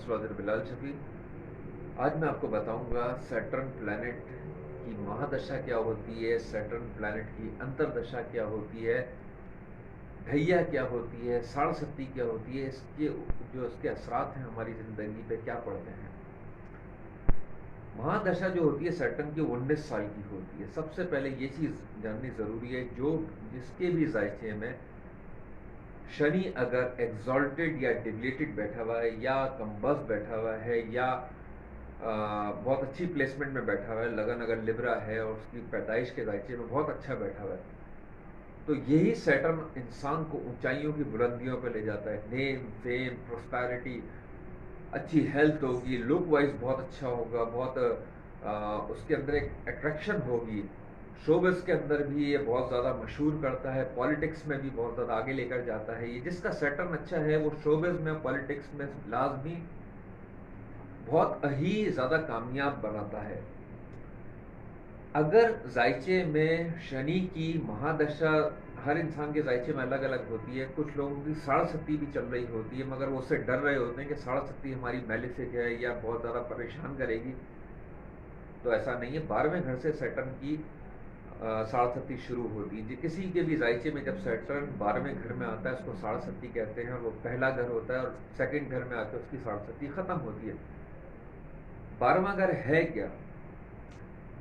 Astrologer Bilal Shafi. आज मैं आपको बताऊंगा सैटर्न प्लैनेट की महादशा क्या होती है, सैटर्न प्लैनेट की अंतर्दशा क्या होती है, ढैया क्या होती है, साढ़सती क्या होती है, इसके जो इसके असरात हैं हमारी ज़िंदगी पे क्या पड़ते हैं। महादशा जो होती है सैटर्न की 19 साल की होती है। सबसे पहले ये चीज़ जाननी ज़रूरी है, जो जिसके भी जायचे में शनि अगर एग्जॉल्टेड या डिप्लेटेड बैठा हुआ है या कम्बस बैठा हुआ है या बहुत अच्छी प्लेसमेंट में बैठा हुआ है, लगन अगर लिब्रा है और उसकी पैदाइश के दायचे में बहुत अच्छा बैठा हुआ है, तो यही सैटर्न इंसान को ऊंचाइयों की बुलंदियों पर ले जाता है। नेम, फेम, प्रोस्पैरिटी, अच्छी हेल्थ होगी, लुक वाइज बहुत अच्छा होगा, बहुत उसके अंदर एक अट्रैक्शन होगी। शोबिस के अंदर भी ये बहुत ज़्यादा मशहूर करता है, पॉलिटिक्स में भी बहुत ज़्यादा आगे लेकर जाता है। ये जिसका सैटर्न अच्छा है वो शोबिस में, पॉलिटिक्स में लाजमी बहुत ही ज़्यादा कामयाब बनाता है। अगर जायचे में शनि की महादशा, हर इंसान के जायचे में अलग अलग होती है, कुछ लोगों की साढ़सती भी चल रही होती है मगर वो उससे डर रहे होते हैं कि साढ़सती हमारी मैलेफिक है या बहुत ज़्यादा परेशान करेगी, तो ऐसा नहीं है। 12वें घर से सैटर्न की साढ़सती शुरू होती है। किसी के भी जायचे में जब सैटर्न 12वें घर में आता है उसको साढ़सती कहते हैं, और वो पहला घर होता है और सेकंड घर में आकर उसकी साढ़सती ख़त्म होती है। 12वां घर है क्या?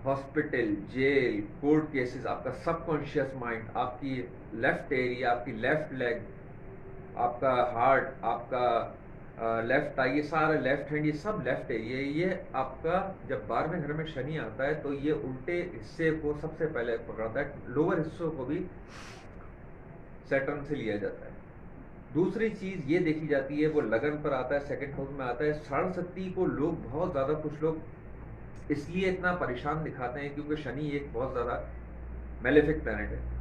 हॉस्पिटल, जेल, कोर्ट केसेस, आपका सबकॉन्शियस माइंड, आपकी लेफ्ट एरिया, आपकी लेफ्ट लेग, आपका हार्ट, आपका लेफ्ट आई, ये सारा लेफ्ट हैंड, ये सब लेफ्ट एरिया। ये आपका जब 12वें घर में शनि आता है तो ये उल्टे हिस्से को सबसे पहले पकड़ता है, लोअर हिस्सों को भी सैटर्न से लिया जाता है। दूसरी चीज ये देखी जाती है, वो लगन पर आता है, सेकंड हाउस में आता है। साढ़सती को लोग बहुत ज्यादा, कुछ लोग इसलिए इतना परेशान दिखाते हैं क्योंकि शनि एक बहुत ज़्यादा मेलेफिक प्लैनेट है।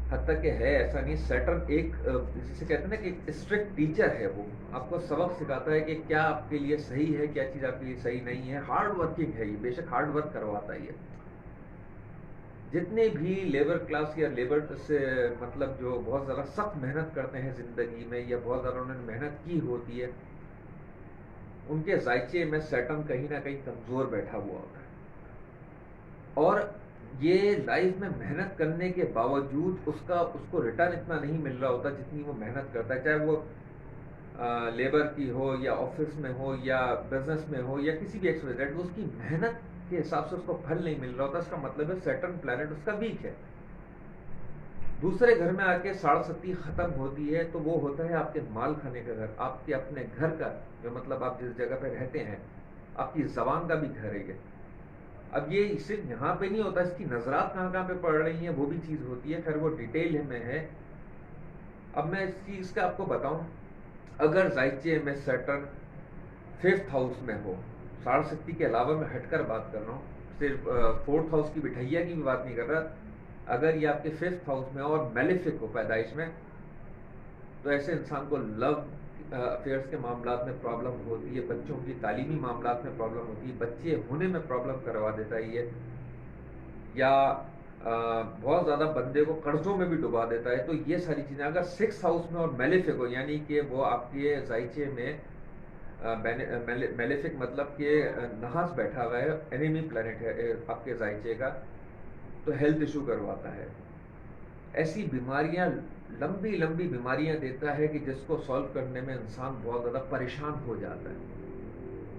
हद तक कि है ऐसा नहीं, सैटर्न एक जिसे कहते हैं ना कि स्ट्रिक्ट टीचर है। वो आपको सबक सिखाता है कि क्या आपके लिए सही है, क्या चीज़ आपके लिए सही नहीं है। हार्ड वर्किंग है ये, बेशक हार्ड वर्क करवाता ही है। जितने भी लेबर क्लास या लेबर से मतलब जो बहुत ज़्यादा सख्त मेहनत करते हैं ज़िंदगी में या बहुत ज़्यादा उन्होंने मेहनत की होती है, उनके जायचे में सैटर्न कहीं ना कहीं कमज़ोर बैठा हुआ होता है। और ये लाइफ में मेहनत करने के बावजूद उसको रिटर्न इतना नहीं मिल रहा होता जितनी वो मेहनत करता है, चाहे वो लेबर की हो या ऑफिस में हो या बिजनेस में हो या किसी भी एक्सवाइजेड, उसकी मेहनत के हिसाब से उसको फल नहीं मिल रहा होता। इसका मतलब है सैटर्न प्लैनेट उसका वीक है। दूसरे घर में आके साढ़सती खत्म होती है तो वो होता है आपके माल खाने का घर, आपके अपने घर का, जो मतलब आप जिस जगह पे रहते हैं, आपकी जबान का भी घर है ये। अब ये सिर्फ यहाँ पे नहीं होता, इसकी नजरात कहाँ कहाँ पे पड़ रही हैं वो भी चीज़ होती है, खैर वो डिटेल में है। अब मैं इस चीज़ का आपको बताऊं, अगर जायचे में सैटर्न 5th हाउस में हो, साढ़सती के अलावा मैं हटकर बात कर रहा हूँ, सिर्फ 4th हाउस की बिठैया की भी बात नहीं कर रहा, अगर ये आपके 5th हाउस में और मेलेफिक हो पैदाइश में, तो ऐसे इंसान को लव अफेयर्स के मामलात में प्रॉब्लम होती है, बच्चों की तालीमी मामलात में प्रॉब्लम होती है, बच्चे होने में प्रॉब्लम करवा देता है ये, या बहुत ज़्यादा बंदे को कर्जों में भी डुबा देता है। तो ये सारी चीज़ें अगर 6th हाउस में और मेलेफिक हो, यानी कि वो आपके जायचे में मेलेफिक मतलब कि नहास बैठा हुआ है, एनिमी प्लैनेट है आपके जायचे का, तो हेल्थ इशू करवाता है। ऐसी बीमारियां, लंबी लंबी बीमारियां देता है कि जिसको सॉल्व करने में इंसान बहुत ज़्यादा परेशान हो जाता है।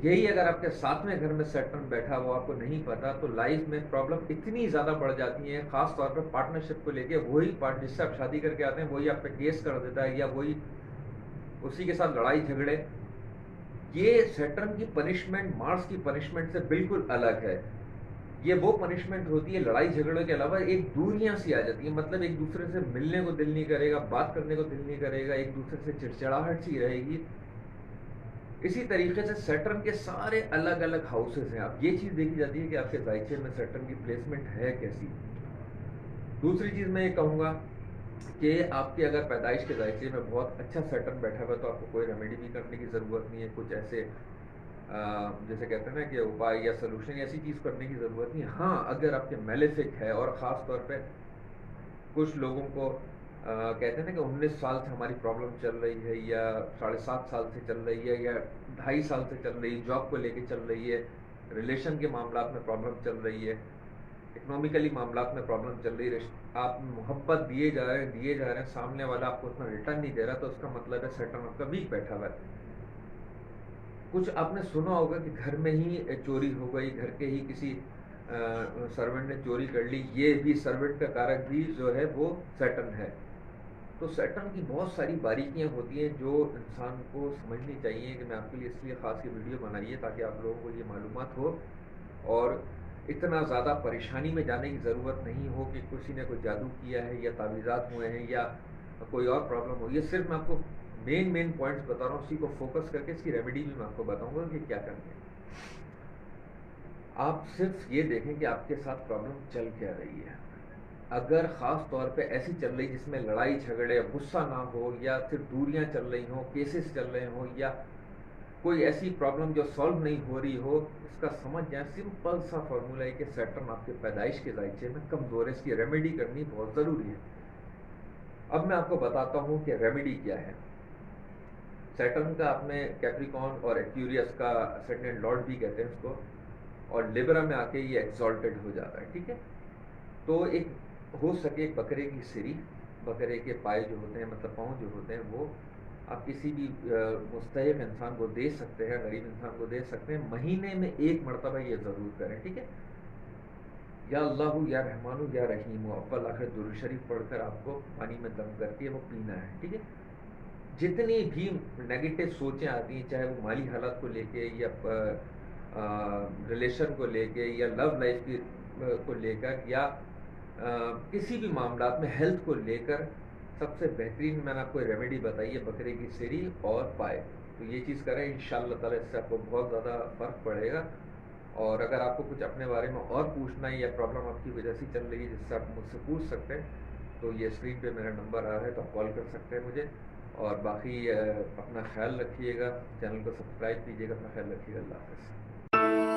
यही अगर आपके 7वें घर में सैटर्न बैठा हुआ आपको नहीं पता, तो लाइफ में प्रॉब्लम इतनी ज़्यादा बढ़ जाती है, खास तौर पर पार्टनरशिप को लेके। वही पार्ट जिससे आप शादी करके आते हैं वही आप पे केस कर देता है, या वही उसी के साथ लड़ाई झगड़े। ये सैटर्न की पनिशमेंट मार्स की पनिशमेंट से बिल्कुल अलग है। ये वो पनिशमेंट होती है, लड़ाई झगड़ों के अलावा एक दूरियां सी आ जाती है, मतलब एक दूसरे से मिलने को दिल नहीं करेगा, बात करने को दिल नहीं करेगा, एक दूसरे से चिड़चिड़ाहट सी रहेगी। इसी तरीके से सैटर्न के सारे अलग अलग हाउसेस हैं। अब ये चीज़ देखी जाती है कि आपके जायचे में सैटर्न की प्लेसमेंट है कैसी। दूसरी चीज़ मैं ये कहूँगा कि आपके अगर पैदाइश के जायचे में बहुत अच्छा सैटर्न बैठा हुआ है तो आपको कोई रेमेडी भी करने की ज़रूरत नहीं है, कुछ ऐसे जैसे कहते हैं ना कि उपाय या सोल्यूशन ऐसी चीज़ करने की ज़रूरत नहीं है। हाँ, अगर आपके मेलेफिक है और ख़ास तौर पे कुछ लोगों को کہتے ہیں نا کہ 19 سال سے ہماری پرابلم چل رہی ہے، یا 7.5 سال سے چل رہی ہے، یا 2.5 سال سے چل رہی ہے، جاب کو لے کے چل رہی ہے، ریلیشن کے معاملات میں پرابلم چل رہی ہے، اکنامیکلی معاملات میں پرابلم چل رہی ہے، آپ محبت دیے جا رہے ہیں، سامنے والا آپ کو اتنا ریٹرن نہیں دے رہا، تو اس کا مطلب ہے سیٹن آپ کا ویک بیٹھا ہوا ہے۔ کچھ آپ نے سنا ہوگا کہ گھر میں ہی چوری ہو گئی، گھر کے ہی کسی سرونٹ نے چوری کر لی، یہ بھی سرونٹ کا کارک بھی جو ہے وہ سیٹن ہے۔ تو سیٹن کی بہت ساری باریکیاں ہوتی ہیں جو انسان کو سمجھنی چاہیے، کہ میں آپ کے لیے اس لیے خاص یہ ویڈیو بنائی ہے تاکہ آپ لوگوں کو یہ معلومات ہو، اور اتنا زیادہ پریشانی میں جانے کی ضرورت نہیں ہو کہ کسی نے کوئی جادو کیا ہے، یا تعویذات ہوئے ہیں، یا کوئی اور پرابلم ہو۔ یہ صرف میں آپ کو مین پوائنٹس بتا رہا ہوں، اسی کو فوکس کر کے اس کی ریمیڈی بھی میں آپ کو بتاؤں گا کہ کیا کرنا ہے۔ آپ صرف یہ دیکھیں کہ آپ کے ساتھ پرابلم چل کیا رہی ہے۔ اگر خاص طور پہ ایسی چل رہی جس میں لڑائی جھگڑے، غصہ نہ ہو، یا صرف دوریاں چل رہی ہوں، کیسز چل رہے ہوں، یا کوئی ایسی پرابلم جو سالو نہیں ہو رہی ہو، اس کا سمجھ جائیں سمپل سا فارمولہ ہے کہ سیٹرن آپ کے پیدائش کے ذائچے میں کمزور ہے، اس کی ریمیڈی کرنی بہت ضروری ہے۔ اب میں آپ کو بتاتا ہوں کہ ریمیڈی کیا ہے۔ سیٹرن کا آپ نے کیپریکون اور ایکیوریس کا اسینڈنٹ لارڈ بھی کہتے ہیں اس کو، اور لیبرا میں آ کے یہ ایکزالٹڈ ہو جاتا ہے، ٹھیک ہے۔ تو ایک ہو سکے بکرے کی سری، بکرے کے پائے جو ہوتے ہیں، مطلب پاؤں جو ہوتے ہیں، وہ آپ کسی بھی مستحق انسان کو دے سکتے ہیں، غریب انسان کو دے سکتے ہیں، مہینے میں 1 مرتبہ یہ ضرور کریں، ٹھیک ہے۔ یا اللہ یا رحمانو یا رحیم، اول آخر درود شریف پڑھ کر آپ کو پانی میں دم کر کے وہ پینا ہے، ٹھیک ہے۔ جتنی بھی نیگیٹو سوچیں آتی ہیں، چاہے وہ مالی حالات کو لے کے، یا ریلیشن کو لے کے، یا لو لائف کی کو لے کر، یا کسی بھی معاملات میں ہیلتھ کو لے کر، سب سے بہترین میں نے آپ کو ریمیڈی بتائی ہے بکرے کی سری اور پائے۔ تو یہ چیز کریں، انشاءاللہ تعالیٰ اس سے آپ کو بہت زیادہ فرق پڑے گا۔ اور اگر آپ کو کچھ اپنے بارے میں اور پوچھنا ہے، یا پرابلم آپ کی وجہ سے چل رہی ہے جس سے آپ مجھ سے پوچھ سکتے ہیں، تو یہ اسکرین پہ میرا نمبر آ رہا ہے، تو آپ کال کر سکتے ہیں مجھے۔ اور باقی اپنا خیال رکھیے گا، چینل کو سبسکرائب کیجیے گا، اپنا خیال رکھیے گا، اللہ حافظ۔